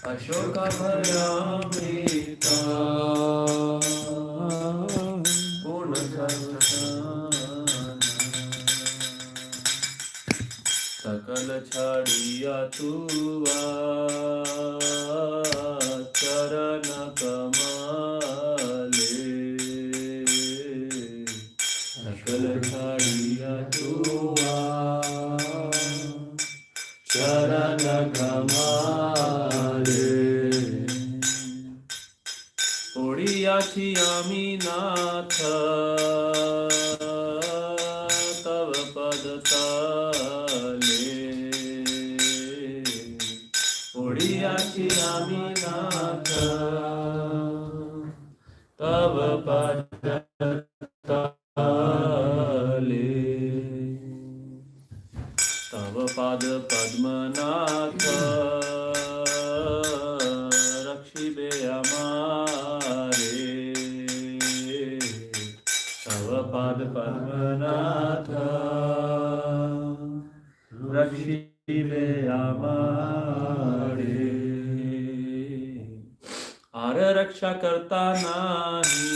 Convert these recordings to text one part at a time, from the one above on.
Ashoka Bharamita Purna Sakala Chadiya Tuva Charana Kamale Sakala Chadiya Tuva Charana Kamale Podiyachi Aminatha Tava Padatale Podiyachi Aminatha Tava Padatale Tava Pada Padmanatha Rakshibe Amare Tava Pada Padmanatha Rakshibe Amare Ara Raksha Karta Nahi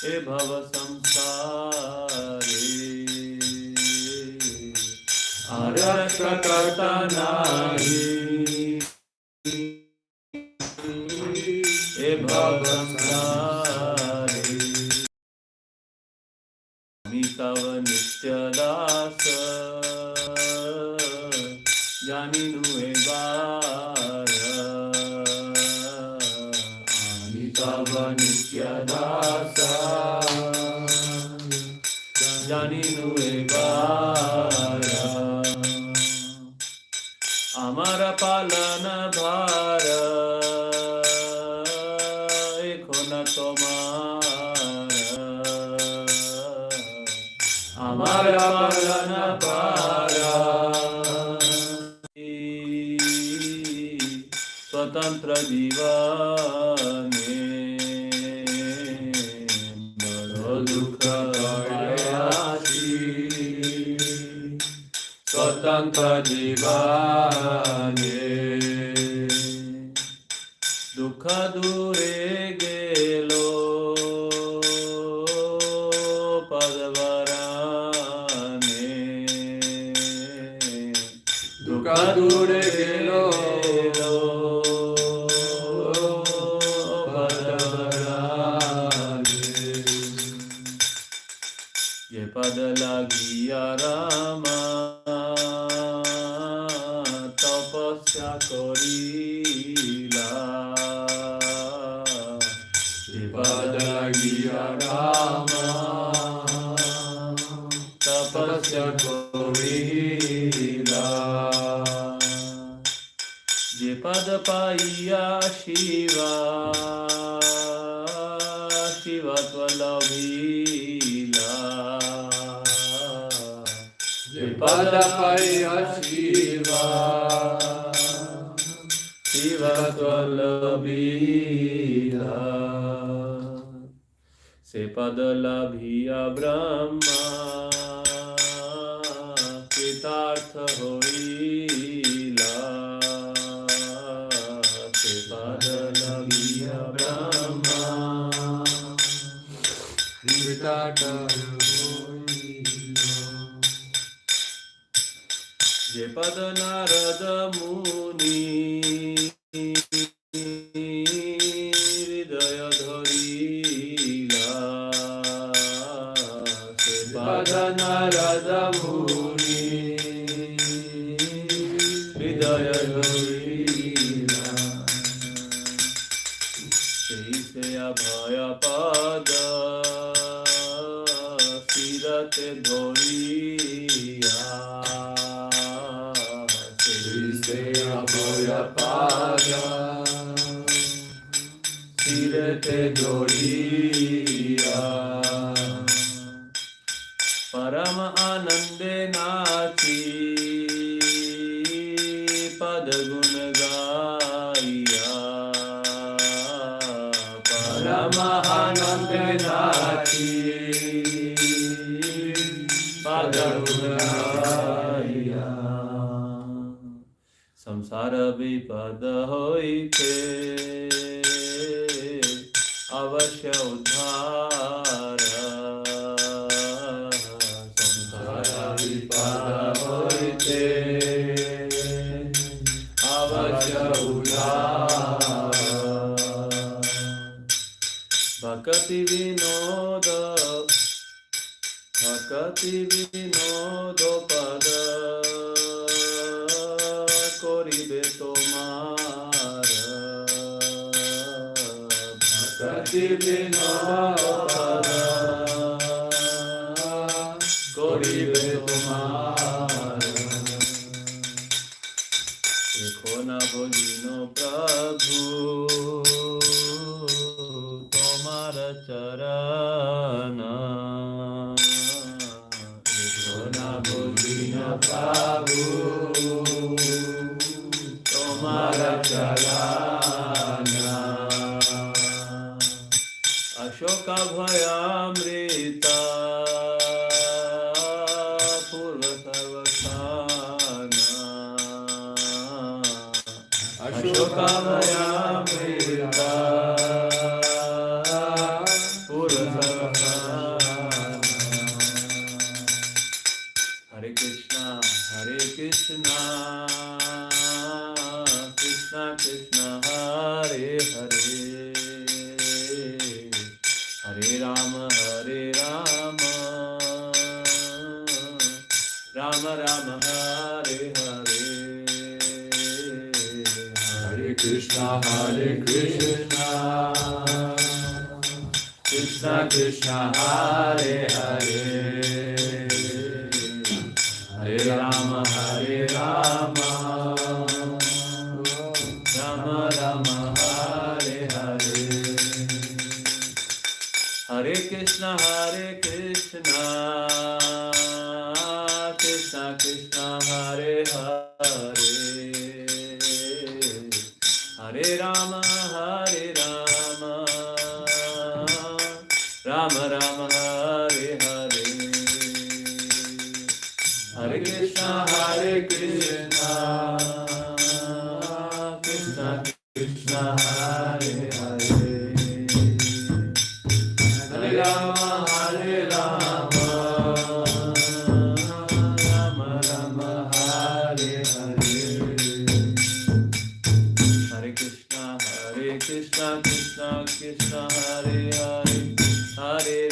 E Bhava Samsare Araksha Karta Nahi E Bhava Samsare Amitava Nitya Dasa Janinu Evara Amitava Nitya Dasa Janinu Evara Amara Palana Bhara Ekhona Tomara Amara Palana Bhara Swatantra Divane Bado Dukha Ayashi Swatantra Divane Dukha Dure Gelo Padavarane Dukha Dure Gelo Padavarane Ye Pada Lagiya Rama Tapasya Korila Pada Giya Rama Tapasya Korila Je Pada Paiya Shiva Shiva Tvalabhila Je Pada Paiya Shiva Shiva Tvalabhila Se Pada Labhiya Brahma Kritartha Hoila Se Pada Labhiya Brahma Kritartha Je Pada Narada Muni Hridaya Dharila Se Pada Narada Muni Hridaya Dharila Se Abhaya Pada Sirate Dhoriya Se Abhaya Pada Sirate Dhoriya Parama Anande Nachi Pada Guna Gaiya Parama Anande Nachi Pada ગાયા સંસાર વિપદ હોઈતે અવશ્ય ઉદ્ધાર સંસાર વિપદ હોઈતે અવશ્ય ઉદ્ધાર ભક્તિ વિનોદ પદ করিবে তোমার ভক্তি বিনোদ করিবে তোমার দেখো না বলিন প্রভু তোমার চরণ দেখো না বলিন প্রভু তোমার চরণ অশোক ভয়ামৃতা পূর্ব সর্বস্থান অশোক ভয়ামৃতা পূর্ব সর্বস্থান হরে Krishna Krishna Krishna Hare Hare Hare Rama Rama Rama Hare Hare Hare Krishna Krishna Krishna Hare Hare Hare Rama Rama Rama Hare Hare Hare Krishna Krishna Krishna Hare Hare Hare Rama Rama Rama Hare Hare Hare Krishna Krishna Krishna Hare Hare Hare Rama Rama Rama Hare Hare Hare Krishna Krishna Krishna Hare Hare Hare Rama Rama Hare Hare Hare Krishna Krishna Krishna Hare Hare Hare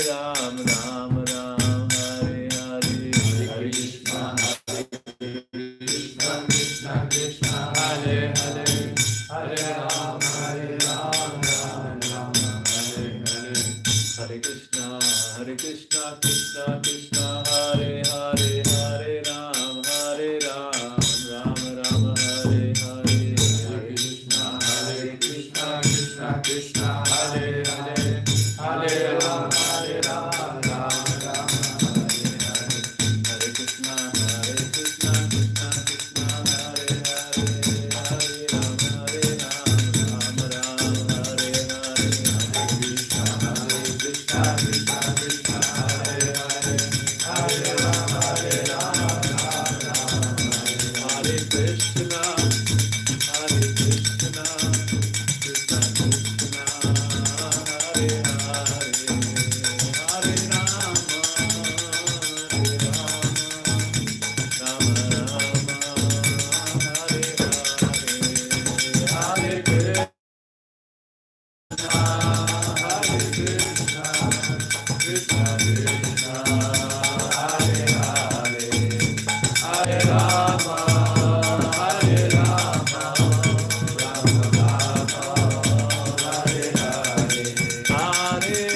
Rama Rama Hare Hare Hare Krishna Krishna Krishna Hare Hare Hare Rama Rama Hare Hare Hare Krishna Krishna Krishna Hare Hare Hare Rama Rama Hare Hare Hare Krishna Krishna Krishna Hare Hare Hare Rama Rama Hare Hare Hare Krishna Krishna Krishna Hare Hare Hare Rama Rama Hare Krishna Krishna Krishna Hare Hare Hare Rama Rama Hare Hare Hare Krishna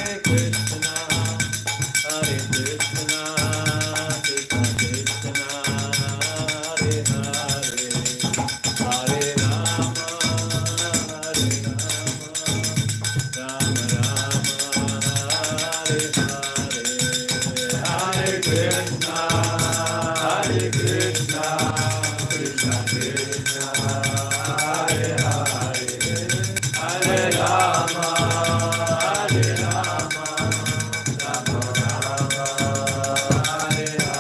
Krishna Krishna Hare Hare Hare Rama Rama Hare Hare Hare Krishna Krishna Krishna Hare Hare Hare Rama Hare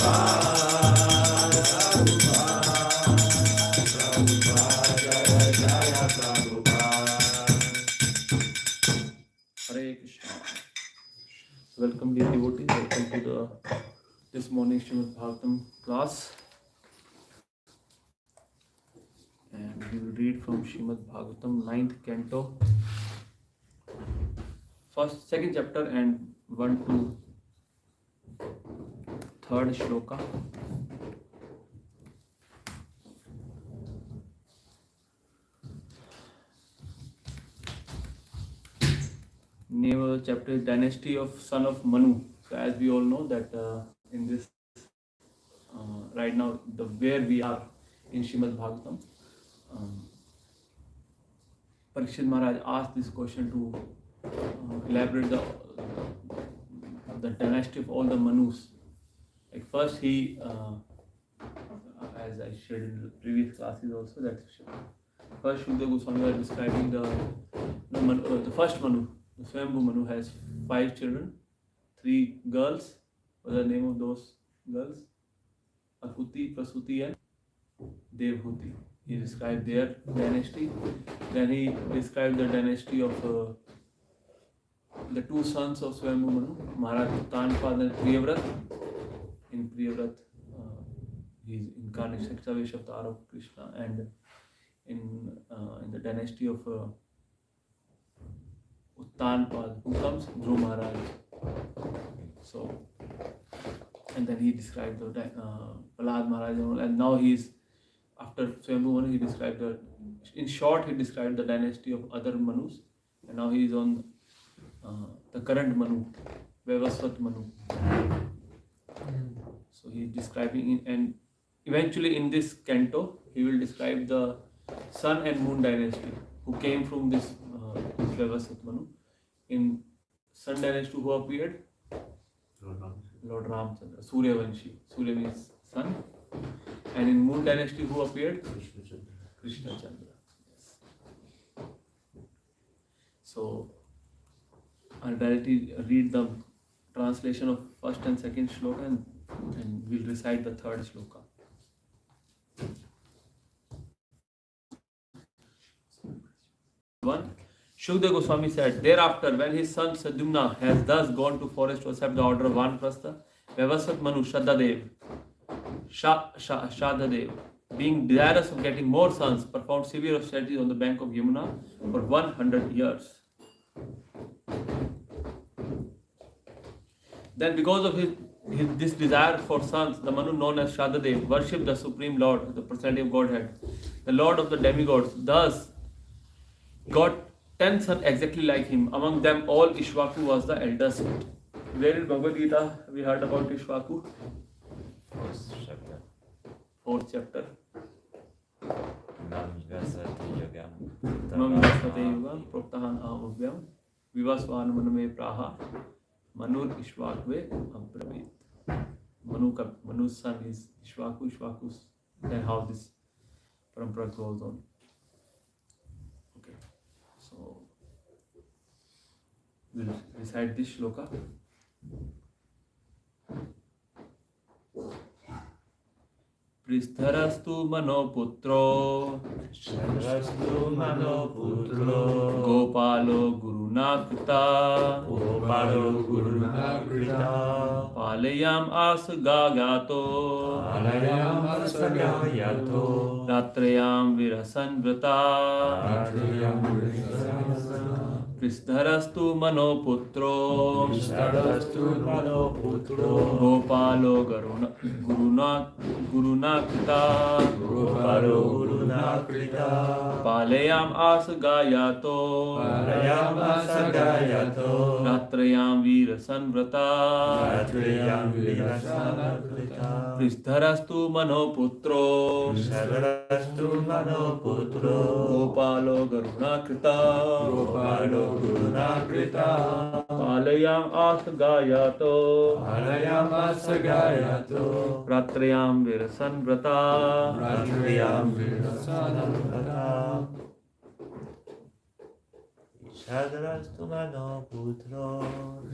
Hare Krishna. Welcome dear devotees. Welcome to this morning Srimad Bhagavatam class. And we will read from Srimad Bhagavatam 9th canto, second chapter and 1 to 3rd shloka. Name of the chapter is Dynasty of Son of Manu. So as we all know that in this right now where we are in Srimad Bhagavatam, Parikshit Maharaj asked this question to elaborate the dynasty of all the Manus. Like first he, as I shared in the previous classes also, that first Shukdev Goswami was describing the first Manu. The Swayambhu Manu has 5 children, 3 girls. What are the name of those girls? Ahuti, Prasuti and Devhuti. He described their dynasty. Then he described the dynasty of the 2 sons of Swayambhu Manu, Maharaj Uttanpad and Priyavrat. In Priyavrat, he is incarnation Extravesh Avatar of Krishna, and in the dynasty of Uttanpad, who comes? Dhruv Maharaj. So, and then he described the Prahlad Maharaj, and now he is, after Swayambhu Manu, he described in short, he described the dynasty of other Manus, and now he is on the current Manu, Vaivasvat Manu. So he is describing, and eventually in this canto, he will describe the Sun and Moon dynasty, who came from this Vaivasvat Manu. In Sun dynasty, who appeared? Lord Ramchandra, Suryavanshi. Surya means sun. And in Moon dynasty, who appeared? Krishna Chandra. Yes. So, I'll directly read the translation of first and second shloka, and we'll recite the third shloka. One. Shukdev Goswami said, thereafter, when his son Sadyumna has thus gone to forest to accept the order of Vanaprastha, Vaivasvat Manu Shadadev, being desirous of getting more sons, performed severe austerities on the bank of Yamuna for 100 years. Then, because of this desire for sons, the Manu known as Shadadev worshipped the Supreme Lord, the personality of Godhead, the Lord of the demigods. Thus, got 10 sons exactly like him. Among them all, Ishvaku was the eldest. Where in Bhagavad Gita we heard about Ishvaku? 4th chapter. Mam Vyasate Yugam Proktahan Amuvyam Vivasvan Maname Praha Manur Ishvakve Abravit. Manu's son is Ishvaku. Ishvaku's, then how this parampara goes on. Okay. So, we'll recite this shloka. Pristharastu manoputro Gopalo Guruna Krita Palayam Asagagato Ratrayam Virasan Vrata Pristharastu manoputro Gopalo Guruna Krita Palayam Asagayato Ratrayam Virasan Vrata Pristharastu manoputro Gopalo Guruna Krita Palayam Asagayato Ratrayam Virasan Vrata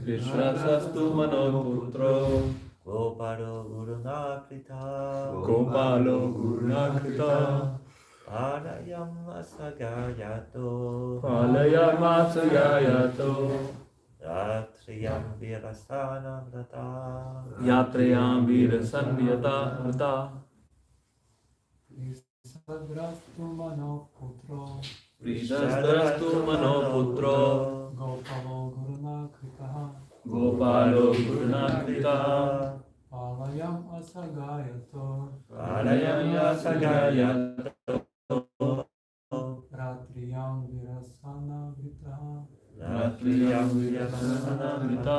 Vishrasastu Manoputro Gopalo Gurunakrita Gopalo Gurunakrita Palayam Asagayato Palayamasayayato Ratriyam Virasana Vrata Yatrayam Virasanvyata Vrata Sadrastu manoputro Pridastrastu manoputro Gopalo Gurunakritaha Gopalo Gurunakrita Palayam asagayato Palayam Asagayato Ratriyam virasana vritaha Ratriyam Virasana Vrita.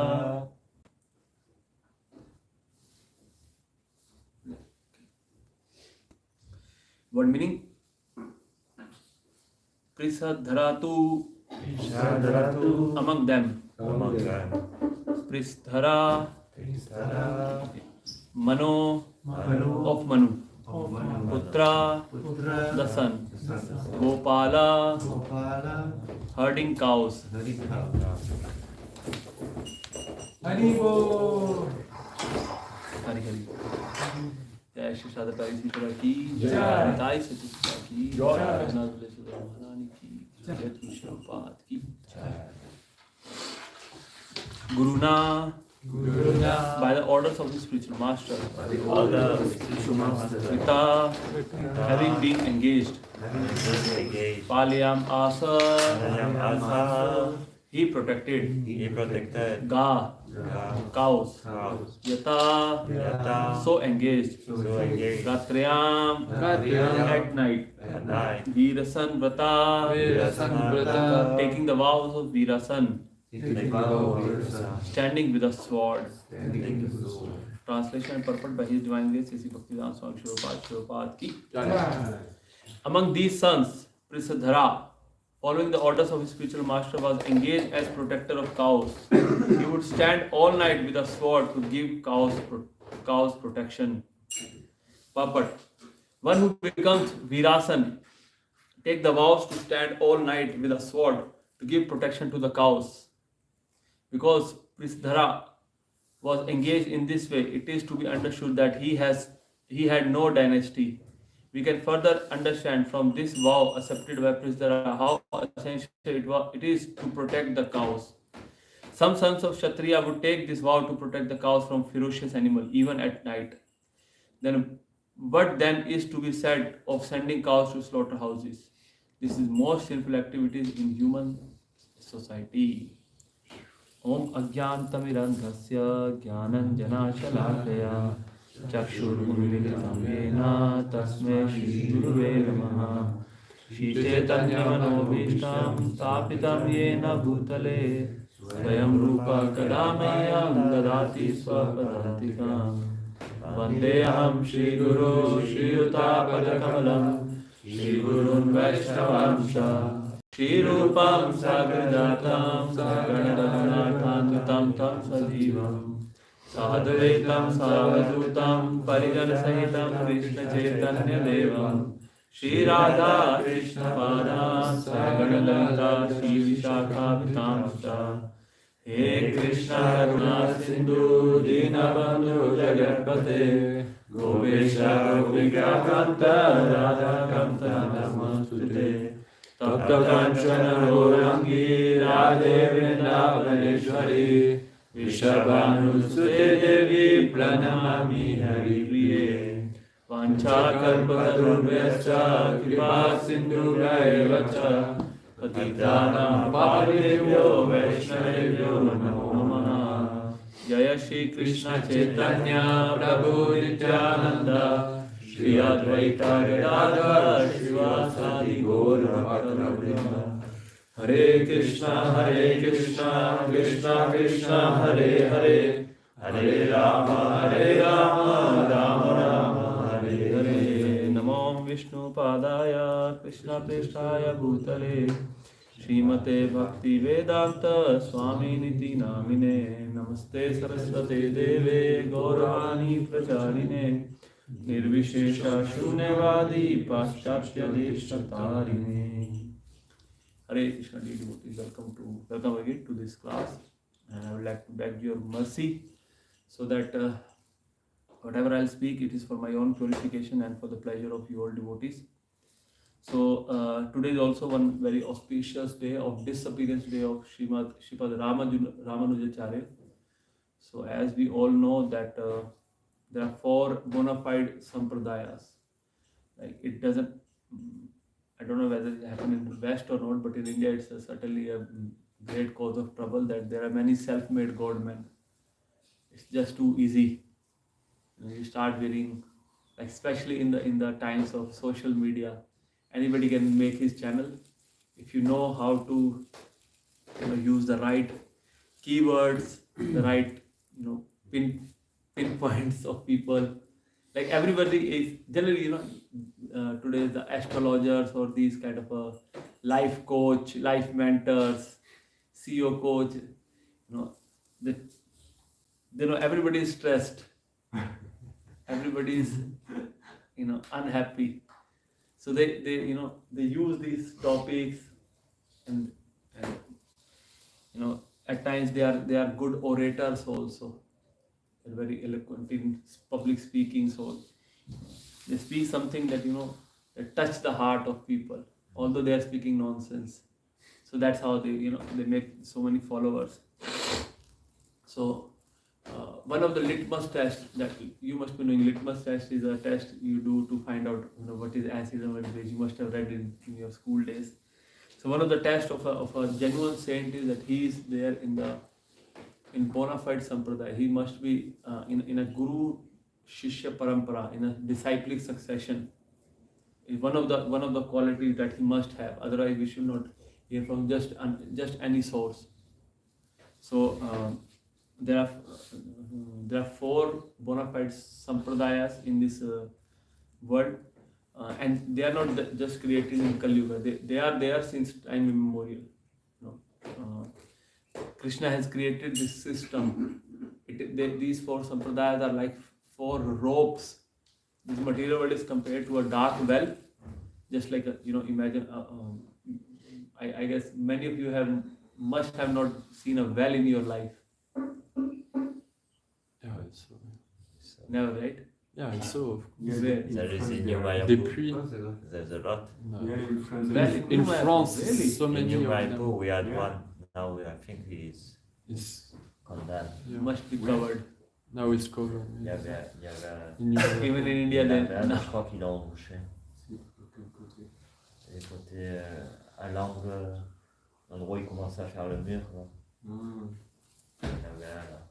What meaning? Prisadharatu Shadratu among them. Amagam Pristhara Kristara Mano Manu of Manu. of Manu Putra Putra the son. Gopala Gopala herding cows. Haribo Hari Hari. Jai Shri Radha-Parisisvara की जय। ताई सतीशा की जय। रघुनाथ तुलसीदास महारानी की जय कृष्णपाद की Guruna Guruna by the orders of the spiritual master Order of spiritual master Pita having been engaged Engaged Palyam Asa Palayam Asa he protected He protected Ga cows cows Yata Yata so engaged So engaged Ratriyam at night At night Virasan Vrata Virasan Vrata taking the vows of Virasan Virasan standing with a sword. Standing with the sword Translation and purport by His Divine Grace A.C. Bhaktivedanta Swami Prabhupada ki. Jai. Among these sons, Prisadhara, following the orders of his spiritual master, was engaged as protector of cows. He would stand all night with a sword to give cows protection. Purport: one who becomes Virasan take the vows to stand all night with a sword to give protection to the cows. Because Pristhara was engaged in this way, it is to be understood that he had no dynasty. We can further understand from this vow accepted by Pristhara how essential it is to protect the cows. Some sons of Kshatriya would take this vow to protect the cows from ferocious animal even at night. Then, what then is to be said of sending cows to slaughterhouses? This is most sinful activities in human society. Om Ajnantamirandhasya Jnananjanashalakhaya Chakshurunmilitam Yena Tasmai Shri Guruve Namaha Shri Chaitanya Manobhishtam Stapitam Yena Bhutale Swayam Rupa Kadamayam Dadati Swapadantikam Vandeham Shri Guru Shri Yuta Shri Gurun Vaishnavamsha Shri Rupam Sagrajatam Saganadhanathanvitam Tam Sajivam Sadhvetam Savadutam Parijan Sahitam Krishna Chaitanya Devam Shri Radha Krishna Padam Saganalanta Shri Vishakhavitamsta He Krishna Karuna Sindhu Dinabandhu Jagatpate Govesha Govika Kanta Radha Kanta Namastute Tapta Kanchana Rorangi Radhe Vrindavaneshwari Vishabhanusute Devi Pranamami Hari Priye Vancha Kalpatarubhyascha Kripa Sindhu Vacha Patitanam Pavanebhyo Vaishnavebhyo Namo Namaha Jaya Shri Krishna Chaitanya Prabhu Nityananda Shri Advaita Gadadhar Shivasadi Gaur Bhakta Hare Krishna Krishna Krishna Hare Hare Hare Rama Rama Rama Hare Hare Namo Vishnu Padaya Krishna Prestaya Bhutale Srimate Bhakti Vedanta Swami Niti Namine Namaste Saraswate Deve Gauravani Pracharine Nirvishesha Shunyavadi Paschatya Deshtatarine. Hare Krishna dear devotees, welcome again to this class, and I would like to beg your mercy so that whatever I'll speak, it is for my own purification and for the pleasure of you all devotees. So today is also one very auspicious day of disappearance day of Srimad Ramanujacharya. So as we all know that there are four bona fide sampradayas. Like it doesn't, I don't know whether it happened in the West or not, but in India it's certainly a great cause of trouble that there are many self-made god men. It's just too easy. You start wearing, like especially in the times of social media, anybody can make his channel. If you know how to use the right keywords, the right pinpoints of people, like everybody is generally today the astrologers or these kind of life coach, life mentors, CEO coach, that everybody is stressed, everybody is unhappy, so they use these topics, and at times they are good orators also. They're very eloquent in public speaking, so they speak something that that touch the heart of people, although they are speaking nonsense. So that's how they make so many followers. So one of the litmus tests that you must be knowing, litmus test is a test you do to find out what is acid and what is base. You must have read in your school days. So one of the tests of a genuine saint is that he is there in bona fide sampradaya. He must be in a guru shishya parampara, in a disciplic succession. Is one of the qualities that he must have. Otherwise, we should not hear from just any source. So there are four bona fide sampradayas in this world, and they are not just created in Kali Yuga. They are there since time immemorial. Krishna has created this system. These four sampradayas are like four ropes. This material world is compared to a dark well, just like imagine. I guess many of you must have not seen a well in your life. Yeah, Never, right? Yeah, I saw. Where? There is in New Des Mayapur. pluies. There's a lot. No. Yeah, in France. Well, In Mayapur, France, really? so In many New of Mayapur, them. we had Yeah. one. Now I think he is It's, condemned. yeah. Must be Where? covered. Now it's covered. Il y avait In Europe. Even in India, il y avait un, then je crois qu'il l'a embauché. C'est les côtés à l'angle, l'endroit où il commençait à faire le mur. Là. Il y en avait un là.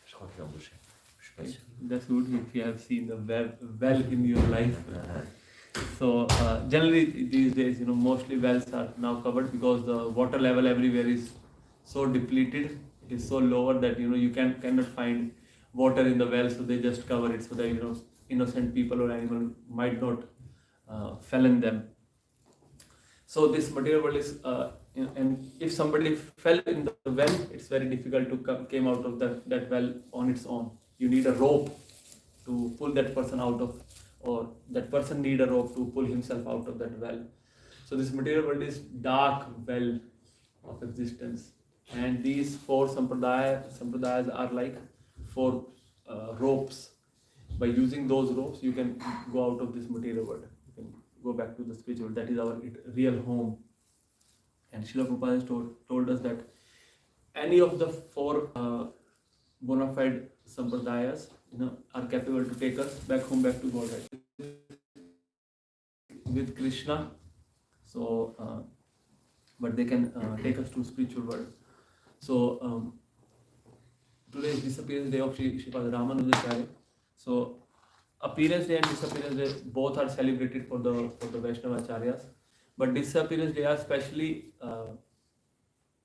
Je crois qu'il l'a embauché. Je suis pas sûr. that's good if you have seen the well in your life. So generally these days, mostly wells are now covered because the water level everywhere is so depleted. It is so lower that you cannot find water in the well, so they just cover it so that innocent people or animal might not fell in them. So this material world is, and if somebody fell in the well, it's very difficult to came out of that well on its own. You need a rope to pull that person out of, or that person need a rope to pull himself out of that well. So this material world is dark well of existence, and these four sampradayas are like four ropes. By using those ropes, you can go out of this material world. You can go back to the spiritual. That is our real home. And Srila Prabhupada has told us that any of the four bona fide sampradayas, are capable to take us back home, back to God, right? With Krishna. So, but they can take us to spiritual world. So today is disappearance day of Srimad Ramanujacharya. So appearance day and disappearance day both are celebrated for the Vaishnava Acharyas, but disappearance day are specially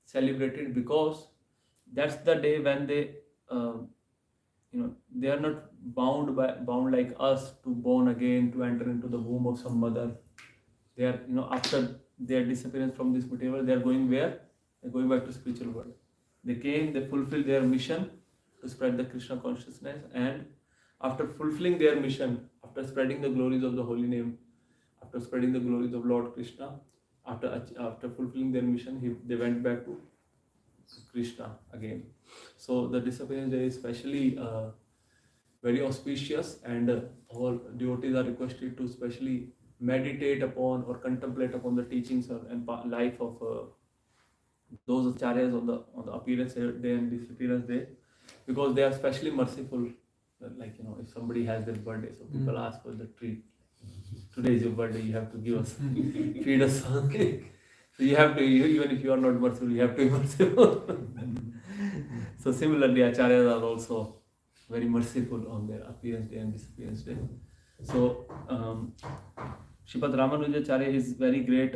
celebrated because that's the day when they they are not bound like us to born again, to enter into the womb of some mother. They are after their disappearance from this material, they are going where? They are going back to spiritual world. They came, they fulfilled their mission to spread the Krishna consciousness, and after fulfilling their mission, after spreading the glories of the holy name, after spreading the glories of Lord Krishna, after fulfilling their mission, they went back to Krishna again. So the disappearance day is especially very auspicious, and all devotees are requested to especially meditate upon or contemplate upon the teachings and life of those acharyas on the appearance day and disappearance day, because they are especially merciful. Like, if somebody has their birthday, so people ask for the treat. Today is your birthday, you have to give us, feed us something. So you have to, even if you are not merciful, you have to be merciful. So similarly, acharyas are also very merciful on their appearance day and disappearance day. So Sripad Ramanujacharya is very great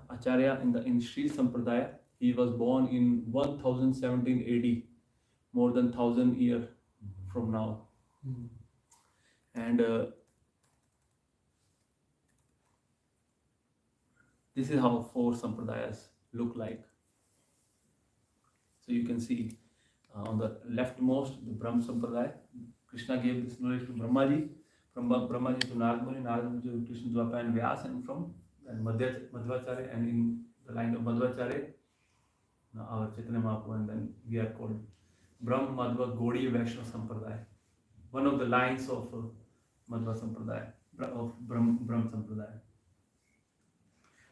acharya in Sri Sampradaya. He was born in 1017 AD, more than 1000 years from now. And this is how 4 sampradayas look like. So you can see on the leftmost, the Brahm Sampradaya. Krishna gave this knowledge to Brahmaji, from Brahmaji to Narad Muni to Krishna Dwapa and Vyas, and from Madhvacharya, and in the line of Madhvacharya, our Chaitanya Mahaprabhu, and then we are called Brahm Madhva Gaudiya Vaishnava Sampradaya, one of the lines of Madhva Sampradaya, of Brahm Sampradaya.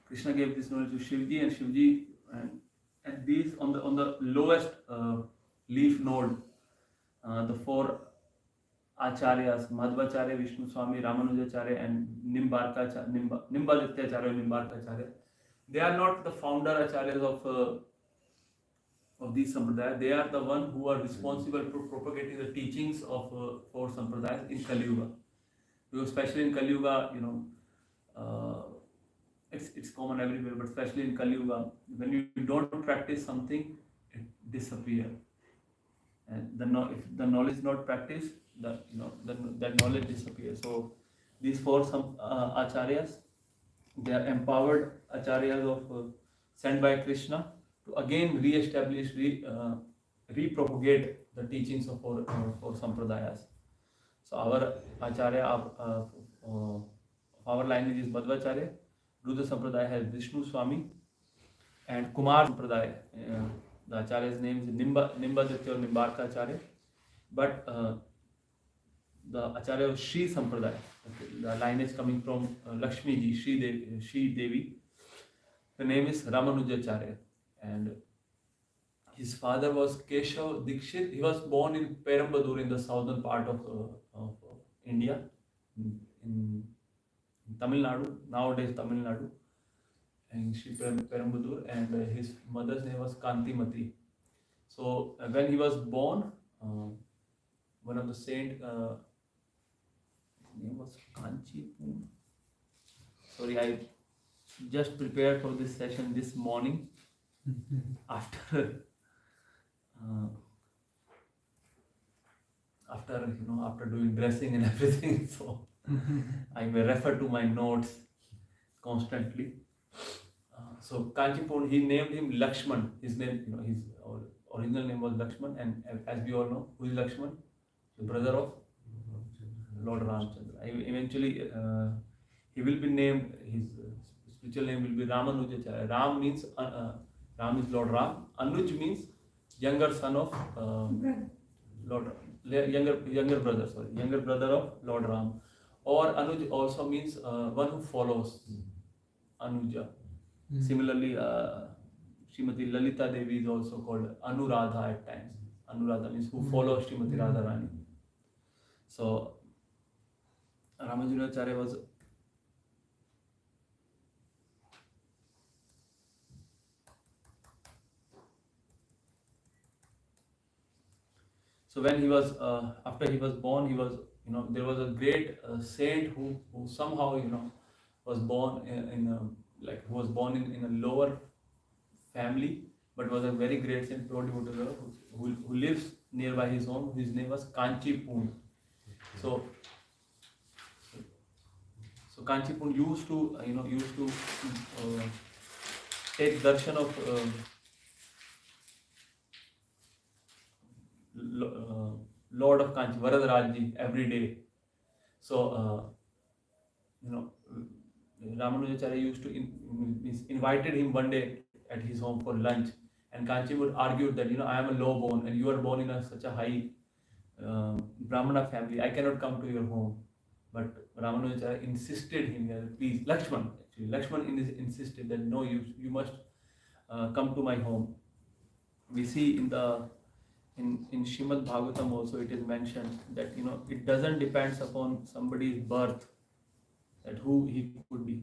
Krishna gave this knowledge to Shivji, and Shivji, and these on the lowest leaf node, the 4 acharyas, Madhvacharya, Vishnu Swami, Ramanujacharya, and Nimbadityacharya, Nimbarkacharya, they are not the founder acharyas of these sampradayas. They are the one who are responsible for propagating the teachings of 4 sampradayas in Kali Yuga. Because especially in Kali Yuga, it's common everywhere, but especially in Kali Yuga, when you don't practice something, it disappears. And if the knowledge is not practiced, that knowledge disappears. So these 4 acharyas, they are empowered acharyas sent by Krishna to again re-establish, repropagate the teachings of 4 sampradayas. So our acharya, our lineage is Madhvacharya. Rudra Sampradaya has Vishnu Swami, and Kumar Sampradaya, the acharya's name is Nimbaditya or Nimbarka Acharya. But the acharya of Sri Sampradaya, the lineage coming from Lakshmi ji, Sri Devi, the name is Ramanujacharya, and his father was Keshav Dikshit. He was born in Perambadur, in the southern part of India, in Tamil Nadu, nowadays Tamil Nadu, and Sri Perambadur, and his mother's name was Kantimati. So when he was born, one of the saint, his name was Kanchipur. Sorry, I just prepared for this session this morning after doing dressing and everything. So I may refer to my notes constantly. So Kanchipur, he named him Lakshman. His name, his original name was Lakshman, and as we all know, who is Lakshman? The brother of Lord Ramchandra. Eventually, he will be named, his spiritual name will be Ramanujacharya. Ram means, Ram is Lord Ram. Anuj means younger son of Lord younger brother of Lord Ram. Or Anuj also means one who follows, Anuja. Similarly, Srimati Lalita Devi is also called Anuradha at times. Anuradha means who follows Srimati Radharani. So Ramanujacharya was when he was after he was born, he was there was a great saint who somehow was born in a lower family, but was a very great saint, pure devotee who lives nearby his home. His name was Kanchipur. So Kanchipur used to take darshan of Lord of Kanchi, Varadarajji, every day. So Ramanujacharya used to invited him one day at his home for lunch, and Kanchi would argue that I am a low born and you are born in such a high Brahmana family, I cannot come to your home. But Ramanujacharya insisted him, please, Lakshman insisted that no, you must come to my home. We see in Shrimad Bhagavatam also it is mentioned that it doesn't depend upon somebody's birth that who he could be.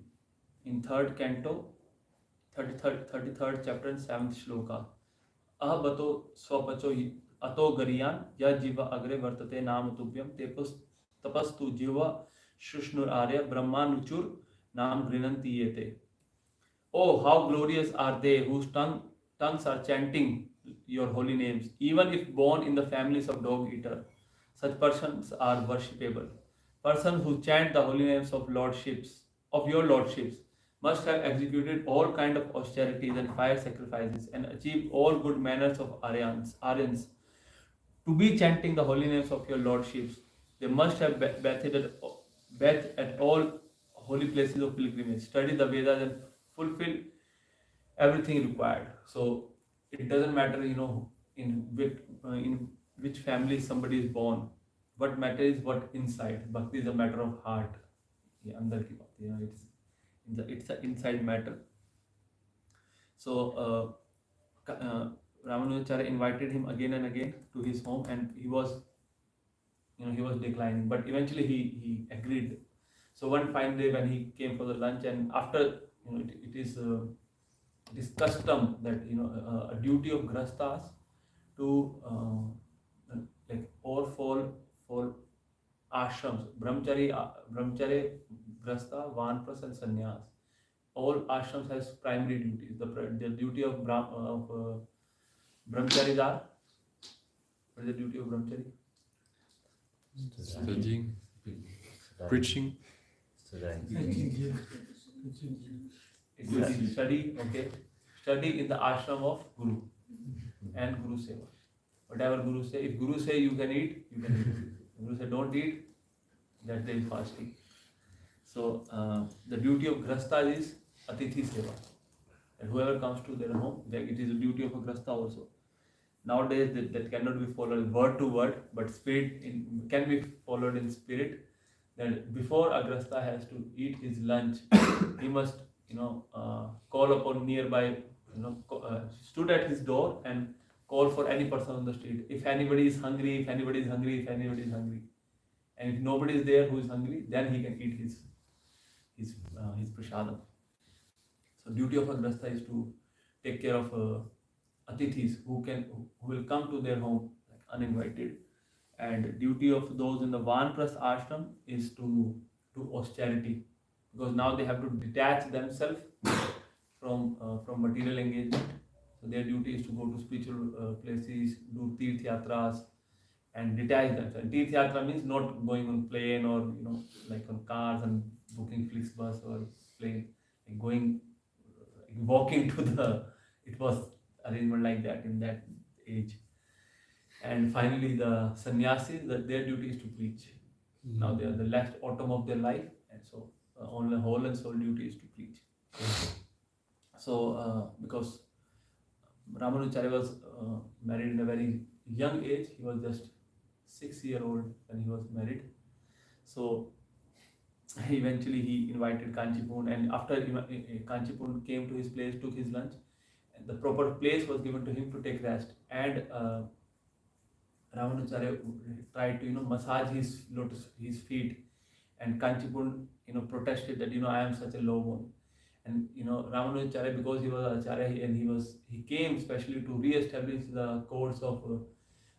In third canto, 33rd chapter and 7th shloka, ahabato swapacho ato gariyan ya jiva agre vartate nam tubhyam tapastu jiva shushnur arya brahmanuchur nam grinanti yete. Oh, how glorious are they whose tongues are chanting your holy names, even if born in the families of dog eater. Such persons are worshipable. Persons who chant the holy names of your lordships, must have executed all kind of austerities and fire sacrifices and achieved all good manners of Aryans. To be chanting the holy names of your lordships, they must have bathed at all holy places of pilgrimage, studied the Vedas and fulfilled everything required. So it doesn't matter, in which family somebody is born. What matters is what inside. Bhakti is a matter of heart. Yeah, andar ki baat, it's an inside matter. So Ramanujacharya invited him again and again to his home, and he was declining, but eventually he agreed. So one fine day when he came for the lunch, and after it is custom that a duty of grastas to like all for ashrams, brahmacharya, grasta, vanpras and sannyas. All ashrams has primary duties. The duty of brahmacharis are, what is the duty of brahmachari? Studying, preaching. It will be study, okay? Study in the ashram of Guru and Guru Seva. Whatever Guru say, if Guru say you can eat, you can eat. If Guru say don't eat, that day is fasting. So the duty of grasta is Atithi Seva. And whoever comes to their home, it is a duty of a grasta also. Nowadays that cannot be followed word to word, but spirit can be followed in spirit. That before a grasta has to eat his lunch, he must call upon nearby, stood at his door and call for any person on the street. If anybody is hungry, and if nobody is there who is hungry, then he can eat his prasadam. So duty of a grasta is to take care of atithis who will come to their home uninvited, and duty of those in the vanpras ashram is to austerity, because now they have to detach themselves from material engagement. So their duty is to go to spiritual places, do tirth yatras, and detach themselves. And tirth yatra means not going on plane or like on cars and booking Flixbus or plane, like walking to the. It was arrangement like that in that age. And finally, the sannyasis, their duty is to preach. Now they are the last autumn of their life, and so only whole and soul duty is to preach. So because Ramanujacharya was married in a very young age, he was just 6-year-old when he was married. So eventually he invited Kanchipun, and after Kanchipun came to his place, took his lunch, and the proper place was given to him to take rest. And Ramanujacharya tried to massage his feet, and Kanchipun protested that I am such a low one. And Ramanujacharya, because he was Acharya and he came specially to re-establish the codes of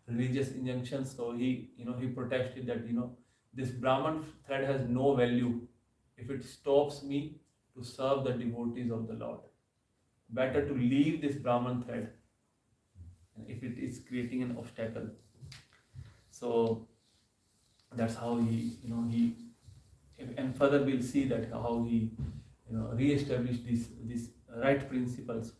religious injunctions. So he protested that this Brahman thread has no value if it stops me to serve the devotees of the Lord. Better to leave this Brahman thread if it is creating an obstacle. So that's how he and further we'll see that how he re-established these right principles.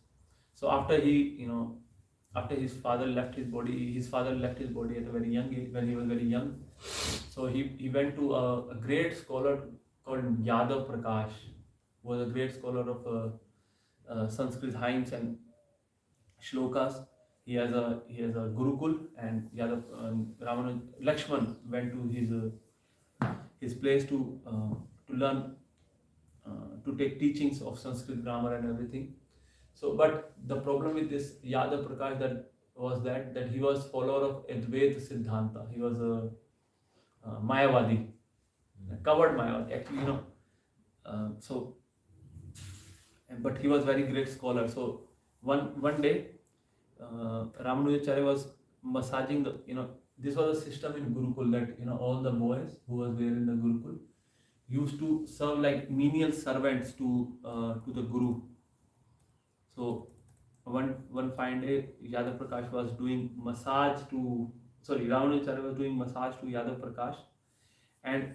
So after his father left his body at a very young age, when he was very young. So he went to a great scholar called Yadav Prakash, who was a great scholar of Sanskrit hymns and shlokas. he has a Gurukul, and Lakshman went to his place to learn, to take teachings of Sanskrit grammar and everything. So, but the problem with this Yadav Prakash that he was follower of Advaita Siddhanta. He was a Mayavadi, a covered Mayavadi. Actually, but he was very great scholar. So one day, Ramanujacharya was massaging this was a system in Gurukul that all the boys who was there in the Gurukul used to serve like menial servants to the Guru. So one fine day, Yadav Prakash was doing massage to Ramanujacharya was doing massage to Yadav Prakash, and